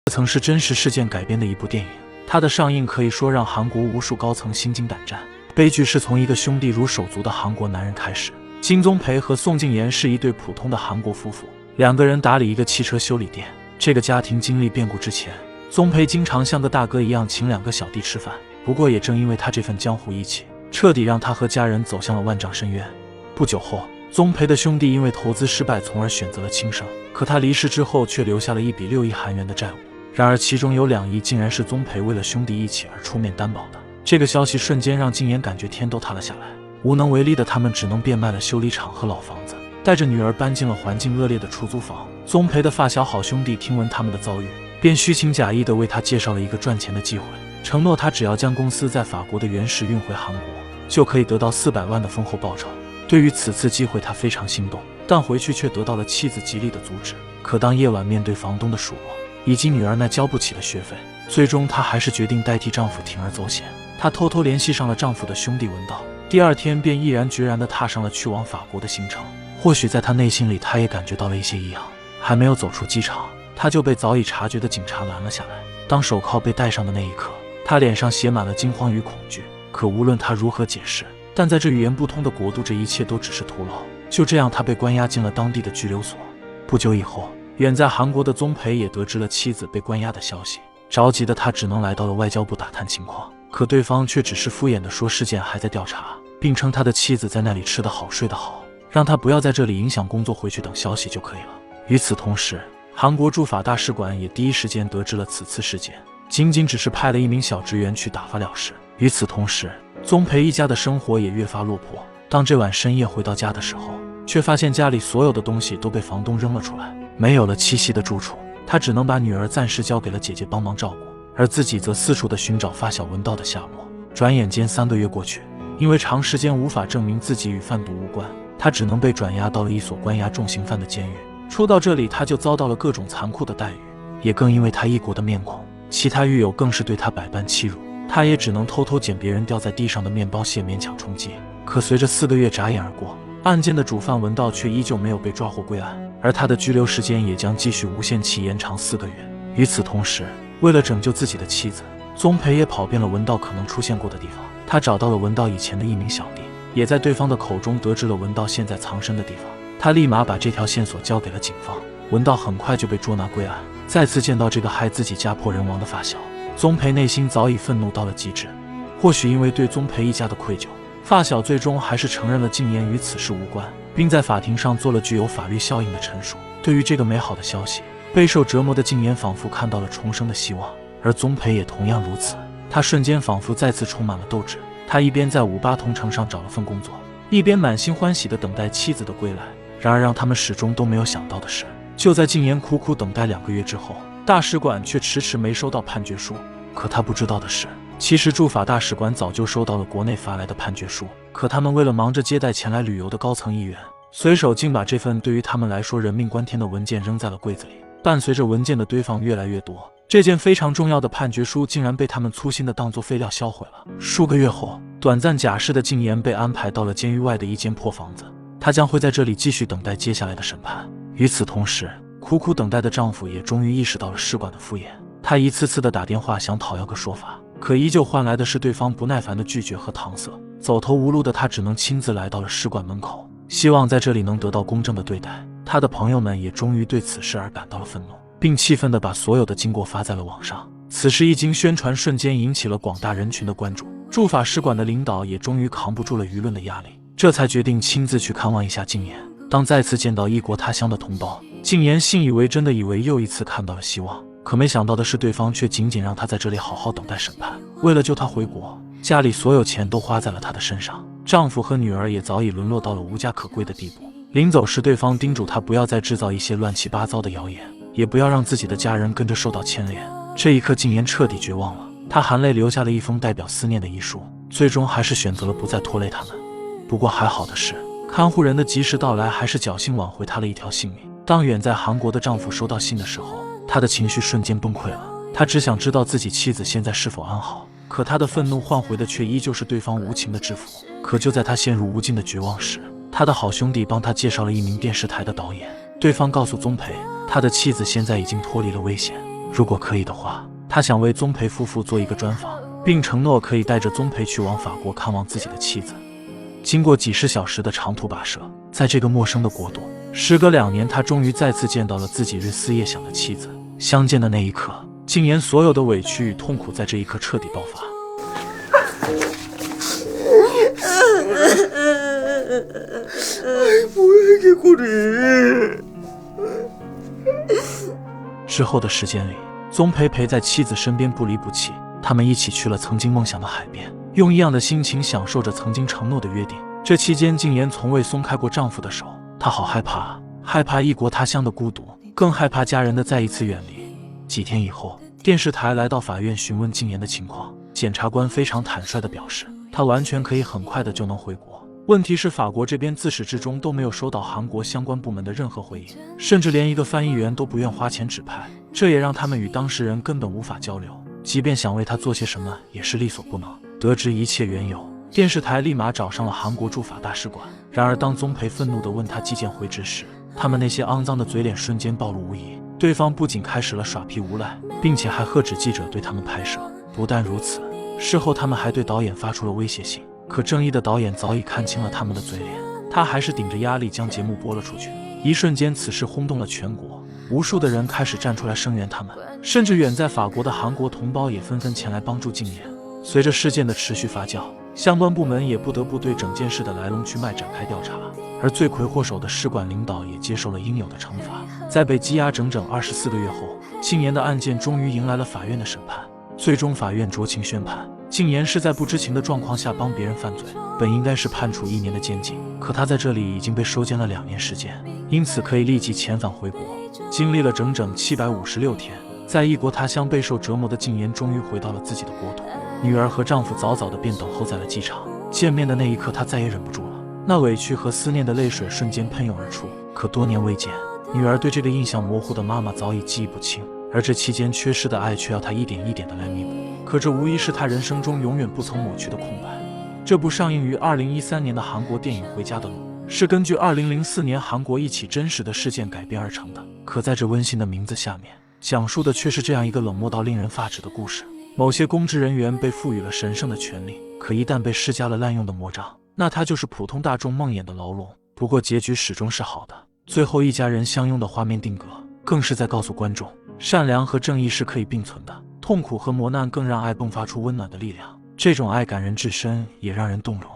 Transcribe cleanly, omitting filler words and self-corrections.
这曾是真实事件改编的一部电影，它的上映可以说让韩国无数高层心惊胆战。悲剧是从一个兄弟如手足的韩国男人开始。金宗培和宋敬言是一对普通的韩国夫妇，两个人打理一个汽车修理店。这个家庭经历变故之前，宗培经常像个大哥一样请两个小弟吃饭。不过也正因为他这份江湖义气，彻底让他和家人走向了万丈深渊。不久后，宗培的兄弟因为投资失败，从而选择了轻生。可他离世之后，却留下了1笔6亿韩元的债务。然而其中有2亿竟然是宗培为了兄弟义气而出面担保的。这个消息瞬间让敬言感觉天都塌了下来。无能为力的他们只能变卖了修理厂和老房子，带着女儿搬进了环境恶劣的出租房。宗培的发小好兄弟听闻他们的遭遇，便虚情假意地为他介绍了一个赚钱的机会，承诺他只要将公司在法国的原石运回韩国，就可以得到400万的丰厚报酬。对于此次机会，他非常心动，但回去却得到了妻子极力的阻止。可当夜晚面对房东的数落以及女儿那交不起的学费，最终她还是决定代替丈夫铤而走险。她偷偷联系上了丈夫的兄弟文道，第2天便毅然决然地踏上了去往法国的行程。或许在她内心里，她也感觉到了一些异样。还没有走出机场，她就被早已察觉的警察拦了下来。当手铐被戴上的那一刻，她脸上写满了惊慌与恐惧。可无论她如何解释，但在这语言不通的国度，这一切都只是徒劳。就这样，她被关押进了当地的拘留所。不久以后，远在韩国的宗培也得知了妻子被关押的消息，着急的他只能来到了外交部打探情况。可对方却只是敷衍地说事件还在调查，并称他的妻子在那里吃得好睡得好，让他不要在这里影响工作，回去等消息就可以了。与此同时，韩国驻法大使馆也第一时间得知了此次事件，仅只是派了1名小职员去打发了事。与此同时，宗培一家的生活也越发落魄。当这晚深夜回到家的时候，却发现家里所有的东西都被房东扔了出来，没有了栖息的住处。他只能把女儿暂时交给了姐姐帮忙照顾，而自己则四处的寻找发小文道的下落。转眼间3个月过去，因为长时间无法证明自己与贩毒无关，他只能被转押到了一所关押重刑犯的监狱。初到这里，他就遭到了各种残酷的待遇，也更因为他异国的面孔，其他狱友更是对他百般欺辱。他也只能偷偷捡别人掉在地上的面包屑勉强充饥。可随着4个月眨眼而过，案件的主犯文道却依旧没有被抓获归案，而他的拘留时间也将继续无限期延长4个月。与此同时，为了拯救自己的妻子，宗培也跑遍了文道可能出现过的地方。他找到了文道以前的1名小弟，也在对方的口中得知了文道现在藏身的地方。他立马把这条线索交给了警方，文道很快就被捉拿归案。再次见到这个害自己家破人亡的发小，宗培内心早已愤怒到了极致。或许因为对宗培一家的愧疚，发小最终还是承认了敬言与此事无关，并在法庭上做了具有法律效应的陈述。对于这个美好的消息，备受折磨的敬言仿佛看到了重生的希望，而宗培也同样如此。他瞬间仿佛再次充满了斗志。他一边在58同城上找了份工作，一边满心欢喜地等待妻子的归来。然而让他们始终都没有想到的是，就在敬言苦苦等待2个月之后，大使馆却迟迟没收到判决书。可他不知道的是，其实驻法大使馆早就收到了国内发来的判决书，可他们为了忙着接待前来旅游的高层议员，随手竟把这份对于他们来说人命关天的文件扔在了柜子里。伴随着文件的堆放越来越多，这件非常重要的判决书竟然被他们粗心的当作废料销毁了。数个月后，短暂假释的敬言被安排到了监狱外的一间破房子，他将会在这里继续等待接下来的审判。与此同时，苦苦等待的丈夫也终于意识到了使馆的敷衍，他一次次的打电话想讨要个说法，可依旧换来的是对方不耐烦的拒绝和搪塞。走投无路的他只能亲自来到了使馆门口，希望在这里能得到公正的对待。他的朋友们也终于对此事而感到了愤怒，并气愤地把所有的经过发在了网上。此事一经宣传，瞬间引起了广大人群的关注。驻法使馆的领导也终于扛不住了舆论的压力，这才决定亲自去看望一下敬言。当再次见到异国他乡的同胞，敬言信以为真的以为又一次看到了希望。可没想到的是，对方却仅仅让他在这里好好等待审判。为了救他回国，家里所有钱都花在了他的身上，丈夫和女儿也早已沦落到了无家可归的地步。临走时，对方叮嘱他不要再制造一些乱七八糟的谣言，也不要让自己的家人跟着受到牵连。这一刻，敬言彻底绝望了，他含泪留下了一封代表思念的遗书，最终还是选择了不再拖累他们。不过还好的是，看护人的及时到来还是侥幸挽回他了一条性命。当远在韩国的丈夫收到信的时候，他的情绪瞬间崩溃了。他只想知道自己妻子现在是否安好，可他的愤怒换回的却依旧是对方无情的制服。可就在他陷入无尽的绝望时，他的好兄弟帮他介绍了一名电视台的导演，对方告诉宗培，他的妻子现在已经脱离了危险，如果可以的话，他想为宗培夫妇做一个专访，并承诺可以带着宗培去往法国看望自己的妻子。经过几十小时的长途跋涉，在这个陌生的国度，时隔2年，他终于再次见到了自己日思夜想的妻子。相见的那一刻，静言所有的委屈与痛苦在这一刻彻底爆发。之后的时间里，宗培陪在妻子身边不离不弃，他们一起去了曾经梦想的海边，用异样的心情享受着曾经承诺的约定。这期间，静言从未松开过丈夫的手，她好害怕，害怕异国他乡的孤独，更害怕家人的再一次远离。几天以后，电视台来到法院询问静言的情况，检察官非常坦率地表示，她完全可以很快的就能回国。问题是法国这边自始至终都没有收到韩国相关部门的任何回应，甚至连一个翻译员都不愿花钱指派，这也让他们与当事人根本无法交流，即便想为他做些什么也是力所不能。得知一切缘由，电视台立马找上了韩国驻法大使馆。然而当宗培愤怒地问他寄件回执时，他们那些肮脏的嘴脸瞬间暴露无遗。对方不仅开始了耍皮无赖，并且还喝止记者对他们拍摄。不但如此，事后他们还对导演发出了威胁信。可正义的导演早已看清了他们的嘴脸，他还是顶着压力将节目播了出去。一瞬间，此事轰动了全国，无数的人开始站出来声援他们，甚至远在法国的韩国同胞也纷纷前来帮助静言。随着事件的持续发酵，相关部门也不得不对整件事的来龙去脉展开调查，而罪魁祸首的使馆领导也接受了应有的惩罚。在被羁押整整24个月后，静言的案件终于迎来了法院的审判。最终法院酌情宣判，静言是在不知情的状况下帮别人犯罪，本应该是判处1年的监禁，可他在这里已经被收监了2年时间，因此可以立即遣返回国。经历了整整756天，在异国他乡备受折磨的静言终于回到了自己的国土。女儿和丈夫早早的便等候在了机场，见面的那一刻，她再也忍不住了，那委屈和思念的泪水瞬间喷涌而出。可多年未见，女儿对这个印象模糊的妈妈早已记忆不清，而这期间缺失的爱却要她一点一点的来弥补。可这无疑是她人生中永远不曾抹去的空白。这部上映于2013年的韩国电影《回家的路》是根据2004年韩国一起真实的事件改编而成的，可在这温馨的名字下面，讲述的却是这样一个冷漠到令人发指的故事。某些公职人员被赋予了神圣的权利，可一旦被施加了滥用的魔杖，那他就是普通大众梦魇的牢笼。不过结局始终是好的，最后一家人相拥的画面定格，更是在告诉观众，善良和正义是可以并存的，痛苦和磨难更让爱迸发出温暖的力量。这种爱感人至深，也让人动容。